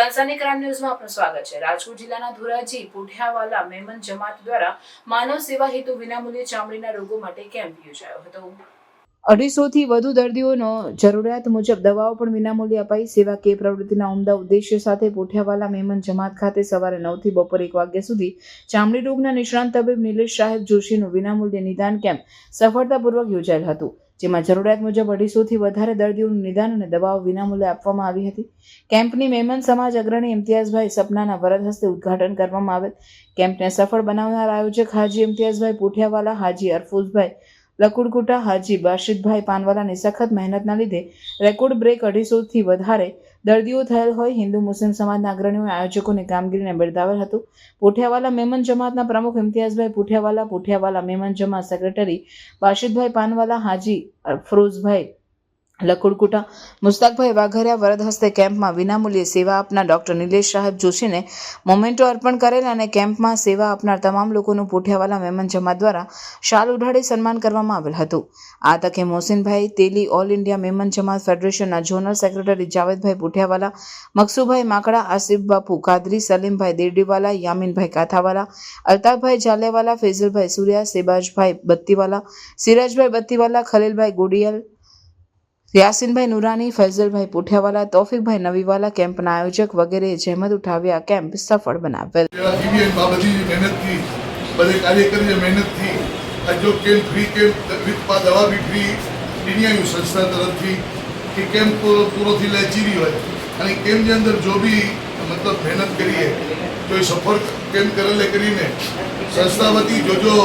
રાજધાની ક્રાઇમ ન્યૂઝમાં આપનું સ્વાગત છે। રાજકોટ જિલ્લાના ધોરાજી પુઠિયાવાલા મેમન જમાત દ્વારા માનવ સેવા હેતુ વિનામૂલ્યે ચામડીના રોગો માટે કેમ્પ યોજાયો હતો। 250થી વધુ દર્દીઓનો જરૂરિયાત મુજબ દવાઓ પણ વિનામૂલ્યે અપાઈ। સેવાકીય પ્રવૃત્તિના ઉમદા ઉદ્દેશ્ય સાથે પુઠિયાવાલા મેમન જમાત ખાતે સવારે 9 થી બપોરે 1 વાગ્યા સુધી ચામડી રોગના નિષ્ણાંત તબીબ નિલેશ સાહેબ જોશીનું વિનામૂલ્યે નિદાન કેમ્પ સફળતાપૂર્વક યોજાયેલ હતું, જેમાં જરૂરિયાત મુજબ 250થી વધારે દર્દીઓનું નિદાન અને દવાઓ વિનામૂલ્યે આપવામાં આવી હતી। કેમ્પની મેમન સમાજ અગ્રણી ઇમ્તિયાઝભાઈ સપનાના વરદ હસ્તે ઉદ્ઘાટન કરવામાં આવેલ। કેમ્પને સફળ બનાવનાર આયોજક હાજી ઇમ્તિયાઝભાઈ પુઠિયાવાલા, હાજી અરફુઝભાઈ લકુડકુટા, હાજી બાશિદભાઈ પાનવાલાની સખત મહેનતના લીધે રેકોર્ડ બ્રેક 250થી વધારે દર્દીઓ થયેલ હોય। હિન્દુ મુસ્લિમ સમાજના અગ્રણીઓએ આયોજકોની કામગીરીને બિરદાવેલ હતું। પુઠિયાવાલા મેમન જમાતના પ્રમુખ ઇમ્તિયાઝભાઈ પુઠિયાવાલા, પુઠિયાવાલા મેમન જમાત સેક્રેટરી બાશિદભાઈ પાનવાલા, હાજી અફરોઝભાઈ લકુડકુટા, મુસ્તાકભાઈ વાઘરિયા વરદ હસ્તે કેમ્પમાં વિનામૂલ્યે સેવા આપનાર ડોક્ટર નિલેશ સાહેબ જોશીને મોમેન્ટો અર્પણ કરેલ અને કેમ્પમાં સેવા આપનાર તમામ લોકોનું પુઠિયાવાલા મેમન જમાત દ્વારા શાલ ઉઢાડી સન્માન કરવામાં આવેલ હતું। આ તકે મોહસિનભાઈ તેલી ઓલ ઇન્ડિયા મેમન જમાત ફેડરેશનના ઝોનલ સેક્રેટરી જાવેદભાઈ પુઠિયાવાલા, મકસુભાઈ માકડા, આસિફ બાપુ કાદરી, સલીમભાઈ દેરડીવાલા, યામીનભાઈ કાથાવાલા, અલ્તાફભાઈ જાલેવાલા, ફેઝલભાઈ સુરિયા, સેબાજભાઈ બત્તીવાલા, સિરાજભાઈ બત્તીવાલા, ખલીલભાઈ ગોડિયલ, યાસીનભાઈ નુરાની, ફૈઝલભાઈ પુઠિયાવાલા, તૌફિકભાઈ નવીવાલા, કેમ્પના આયોજક વગેરેએ જહેમત ઉઠાવી આ કેમ્પ સફળ બનાવેલ। जो कैंप फ्री कैंप विथ दवा भी फ्री ડીનીઆયુ સંસ્થા તરફથી એ કેમ્પ પૂરો થી લેચી રહ્યો હોય અને કેમ્પની અંદર જો બી મતલબ મહેનત કરીએ તો એ સફળ કેમ્પ કરેલે કરીને સંસ્થા વતી જો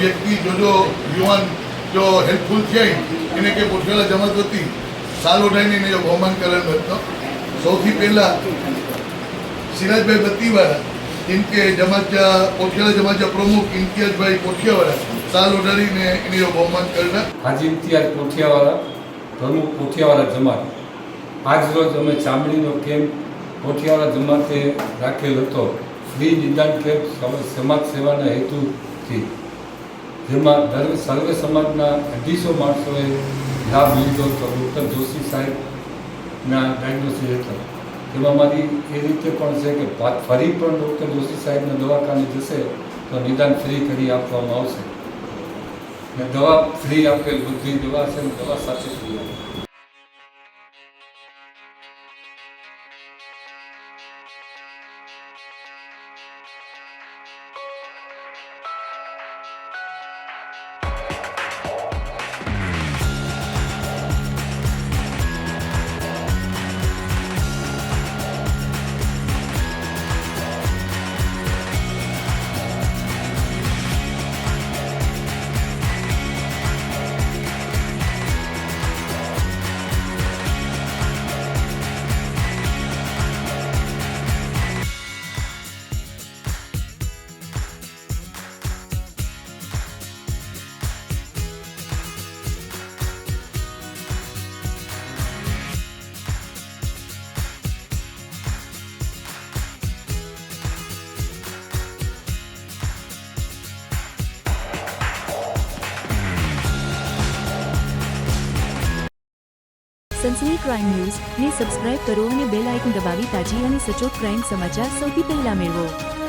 વ્યક્તિ જો યુવાન જો હેલ્પફુલ થયા એને કે પુઠિયાવાલા જમાત વતી સાલ ઓઢાઈને એને જો બહુમાન કરેલું હતો। સૌથી પહેલાં સિરાજભાઈ બત્તીવાળા इनके जमात पुठियावाला जमात प्रमुख इम्तियाज़भाई पुठियावाला साल उठाड़ी ने इन्हें बहुमान करना। हाजी इम्तियाज़ पुठियावाला प्रमुख पुठियावाला जमात आज रोज अमे चामड़ीनो केम्प पुठियावाला जमाते राखेल हतो। फ्री निदान केम्प समाज सेवाना हेतुथी जेमां सर्वे समाजना 250 माणसोए लाभ लीधो तो डॉक्टर जोशी साहेबना डायग्नोसिस हेठळ એમાં મારી એ રીતે પણ છે કે ફરી પણ ડૉક્ટર જોશી સાહેબના દવાખાને જશે તો નિદાન ફ્રી કરી આપવામાં આવશે ને દવા ફ્રી આપેલ બધી દવા છે દવા સાથે ફ્રી આપે। સનસની ક્રાઇમ ન્યૂઝ ને સબસ્ક્રાઇબ કરો અને બેલ આઇકન દબાવી તાજી અને સચોટ ક્રાઇમ સમાચાર સૌથી પહેલા મેળવો।